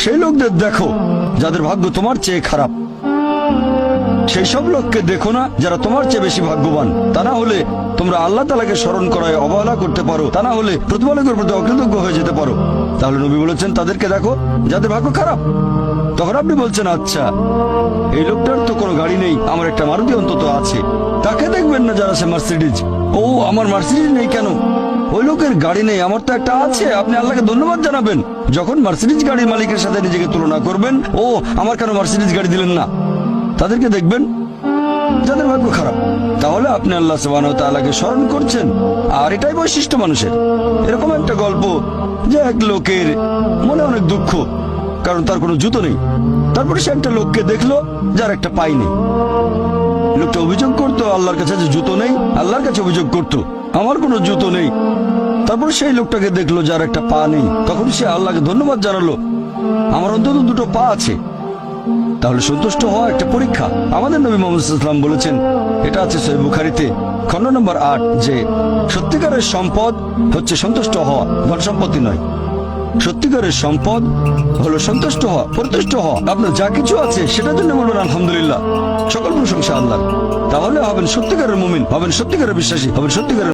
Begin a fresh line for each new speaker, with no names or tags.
সেই লোকদের দেখো যাদের ভাগ্য তোমার চেয়ে খারাপ। সেই সব লোককে দেখো না যারা তোমার চেয়ে বেশি ভাগ্যবান। তা না হলে তোমরা আল্লাহ তাআলাকে স্মরণ করায় অবহেলা করতে পারো, তা না হলে প্রতিপালকের প্রতি অকৃতজ্ঞ হয়ে যেতে পারো। তাহলে নবী বলেছেন তাদেরকে দেখো যাদের ভাগ্য খারাপ। তখন আপনি বলছেন আচ্ছা, এই লোকটার তো কোনো গাড়ি নেই, আমার একটা মারুতি অন্তত আছে। তাকে দেখবেন না যারা সে মার্সিডিজ। ও, আমার মার্সিডিজ নেই কেন? ওই লোকের গাড়ি নেই, আমার তো একটা আছে। আপনি আল্লাহকে ধন্যবাদ জানাবেন। যখন মার্সিডিজ গাড়ির মালিকের সাথে নিজেকে তুলনা করবেন, ও আমার কেন মার্সিডিজ গাড়ি দিলেন না, তাদেরকে দেখবেন যাদের ভাগ্য খারাপ। তাহলে আপনি আল্লাহ সুবহানাহু ওয়া তাআলাকে স্মরণ করছেন। আর এটাই বৈশিষ্ট্য মানুষের। এরকম একটা গল্প যে এক লোকের মনে অনেক দুঃখ, কারণ তার কোনো জুতো নেই। তারপরে সে একটা লোককে দেখলো যার একটা পাই নেই। লোকটা অভিযোগ করতো আল্লাহর কাছে যে জুতো নেই, আল্লাহর কাছে অভিযোগ করতো আমার কোনো জুতো নেই। তারপর সেই লোকটাকে দেখলো যার একটা পা নেই। তখন সে আল্লাহকে ধন্যবাদ জানালো, আমার অন্তত দুটো পা আছে। তাহলে সন্তুষ্ট হওয়া একটা পরীক্ষা। আমাদের নবী মুহাম্মদ সাল্লাল্লাহু আলাইহি ওয়াসাল্লাম বলেছেন, এটা আছে সহিহ বুখারীতে খণ্ড নম্বর 8, যে সত্যিকারের সম্পদ হচ্ছে সন্তুষ্ট হওয়া, ধন সম্পত্তি নয়। সত্যিকারের সম্পদ হলো সন্তুষ্ট হওয়া, পরিতুষ্ট হওয়া। আপনার যা কিছু আছে সেটার জন্য বলবেন আলহামদুলিল্লাহ, সকল প্রশংসা আল্লাহর। তাহলে হবেন সত্যিকারের মুমিন, হবেন সত্যিকারের বিশ্বাসী, হবেন সত্যিকারের